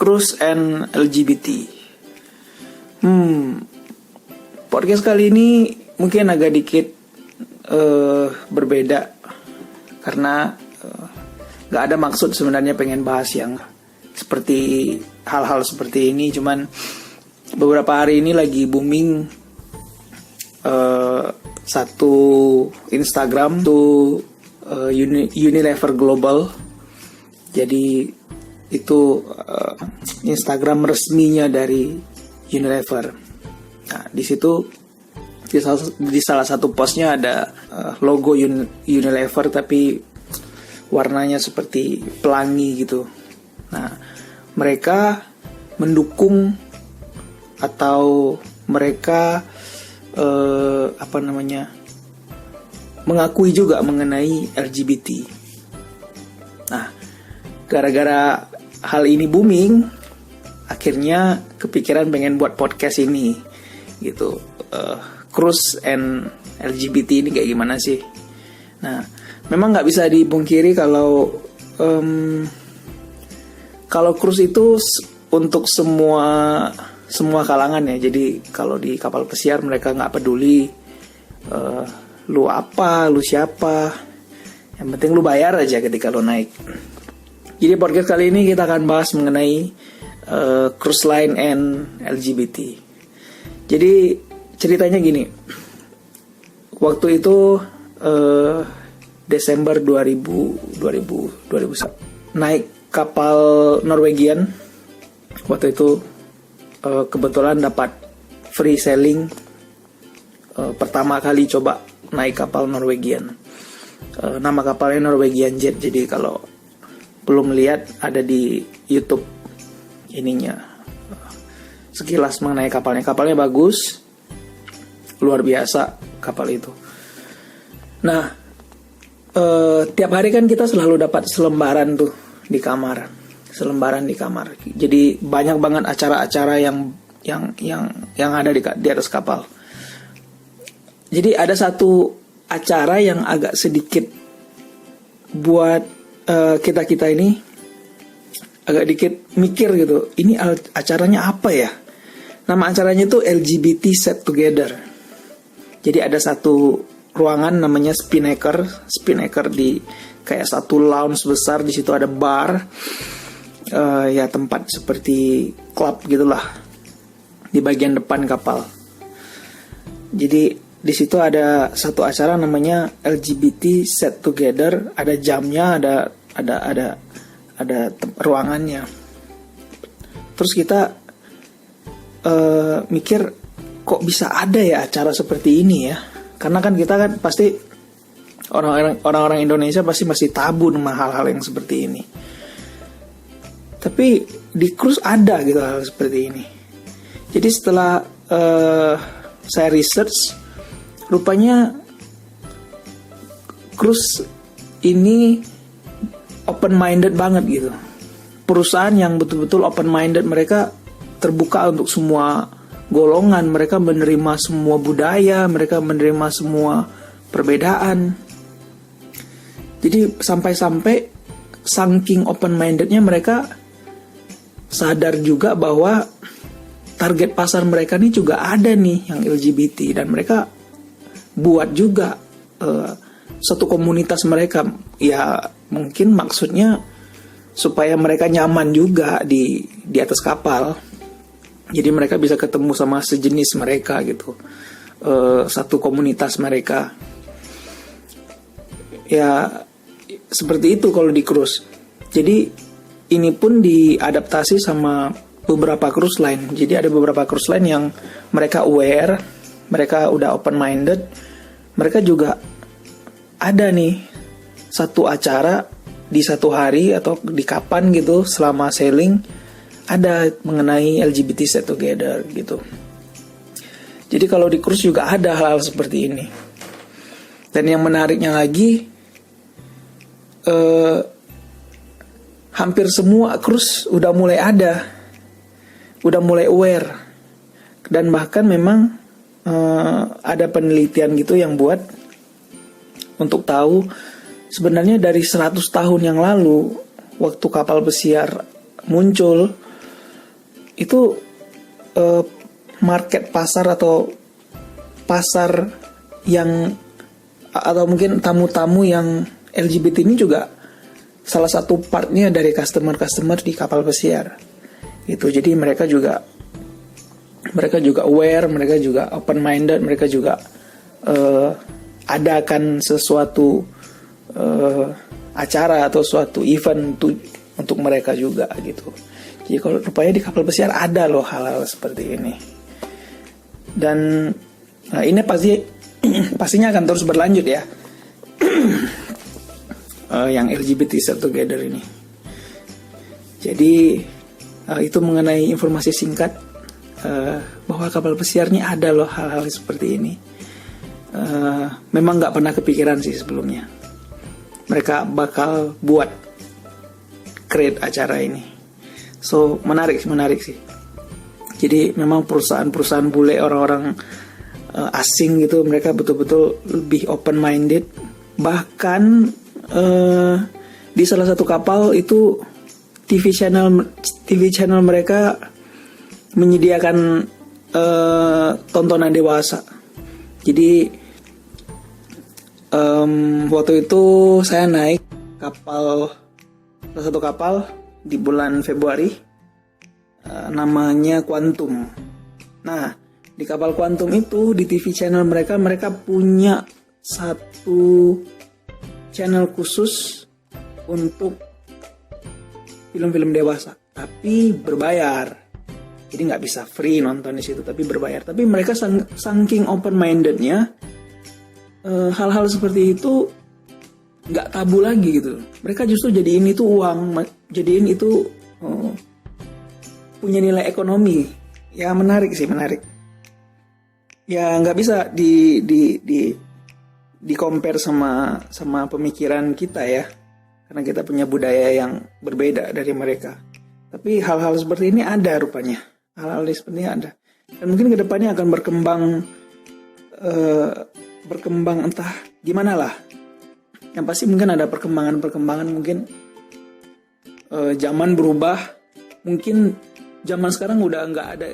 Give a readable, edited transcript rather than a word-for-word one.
Cruise and LGBT. Podcast kali ini mungkin agak dikit berbeda karena gak ada maksud sebenarnya pengen bahas yang seperti hal-hal seperti ini. Cuman beberapa hari ini lagi booming satu Instagram tuh Unilever Global. Jadi itu Instagram resminya dari Unilever. Nah, di situ di salah satu postnya ada logo Unilever tapi warnanya seperti pelangi gitu. Nah, mereka mendukung atau mereka mengakui juga mengenai LGBT. Nah, gara-gara hal ini booming, akhirnya kepikiran pengen buat podcast ini gitu. Cruise and LGBT ini kayak gimana sih? Nah, memang nggak bisa dipungkiri kalau cruise itu untuk semua kalangan ya. Jadi kalau di kapal pesiar mereka nggak peduli lu apa, lu siapa, yang penting lu bayar aja ketika lu naik. Jadi podcast kali ini kita akan bahas mengenai cruise line and LGBT. Jadi ceritanya gini, waktu itu Desember 2001 naik kapal Norwegian. Waktu itu kebetulan dapat free sailing, pertama kali coba naik kapal Norwegian. Nama kapalnya Norwegian Jet. Jadi kalau belum lihat ada di YouTube ininya, sekilas mengenai kapalnya. Kapalnya bagus, luar biasa kapal itu. Nah, tiap hari kan kita selalu dapat selembaran tuh di kamar, Jadi banyak banget acara-acara yang ada di atas kapal. Jadi ada satu acara yang agak sedikit buat kita ini agak dikit mikir gitu. Ini acaranya apa ya? Nama acaranya itu LGBT Set Together. Jadi ada satu ruangan namanya Spinnaker di kayak satu lounge besar. Di situ ada bar, ya tempat seperti klub gitulah di bagian depan kapal. Jadi di situ ada satu acara namanya LGBT Set Together. Ada jamnya, ada ruangannya. Terus kita mikir, kok bisa ada ya acara seperti ini ya? Karena kan kita kan pasti orang-orang Indonesia pasti masih tabu sama hal-hal yang seperti ini. Tapi di cruise ada gitu hal seperti ini. Jadi setelah saya research, rupanya cruise ini open minded banget gitu. Perusahaan yang betul-betul open minded, mereka terbuka untuk semua golongan, mereka menerima semua budaya, mereka menerima semua perbedaan. Jadi sampai-sampai saking open mindednya mereka sadar juga bahwa target pasar mereka nih juga ada nih yang LGBT, dan mereka buat juga satu komunitas mereka. Ya mungkin maksudnya supaya mereka nyaman juga di atas kapal. Jadi mereka bisa ketemu sama sejenis mereka gitu, satu komunitas mereka. Ya seperti itu kalau di cruise. Jadi ini pun diadaptasi sama beberapa cruise line. Jadi ada beberapa cruise line yang mereka aware, mereka udah open minded. Mereka juga ada nih satu acara di satu hari atau di kapan gitu selama sailing, ada mengenai LGBT Set Together gitu. Jadi kalau di cruise juga ada hal-hal seperti ini. Dan yang menariknya lagi, hampir semua cruise udah mulai ada, udah mulai aware. Dan bahkan memang ada penelitian gitu yang buat untuk tahu sebenarnya dari 100 tahun yang lalu waktu kapal pesiar muncul, itu market pasar atau pasar yang, atau mungkin tamu-tamu yang LGBT ini juga salah satu partnya dari customer di kapal pesiar gitu. Jadi mereka juga aware, mereka juga open minded, mereka juga adakan sesuatu acara atau suatu event untuk mereka juga gitu. Jadi kalau rupanya di kapal pesiar ada loh hal-hal seperti ini. Dan ini pastinya akan terus berlanjut ya. Yang LGBT Sail Together ini. Jadi itu mengenai informasi singkat bahwa kapal pesiar ini ada loh hal-hal seperti ini. Memang nggak pernah kepikiran sih sebelumnya mereka bakal buat create acara ini. So menarik sih. Jadi memang perusahaan bule, orang-orang asing gitu, mereka betul-betul lebih open minded. Bahkan di salah satu kapal itu TV channel mereka menyediakan tontonan dewasa. Jadi waktu itu saya naik salah satu kapal di bulan Februari, namanya Quantum. Nah, di kapal Quantum itu di TV channel mereka punya satu channel khusus untuk film-film dewasa, tapi berbayar. Jadi nggak bisa free nonton di situ, tapi berbayar. Tapi mereka saking open mindednya, hal-hal seperti itu nggak tabu lagi gitu. Mereka justru jadiin itu uang, jadiin itu punya nilai ekonomi. Ya menarik. Ya nggak bisa di compare sama pemikiran kita ya, karena kita punya budaya yang berbeda dari mereka. Tapi hal-hal seperti ini ada rupanya. Hal-hal seperti ini ada. Dan mungkin kedepannya akan berkembang entah gimana lah. Yang pasti mungkin ada perkembangan mungkin zaman berubah. Mungkin zaman sekarang udah nggak ada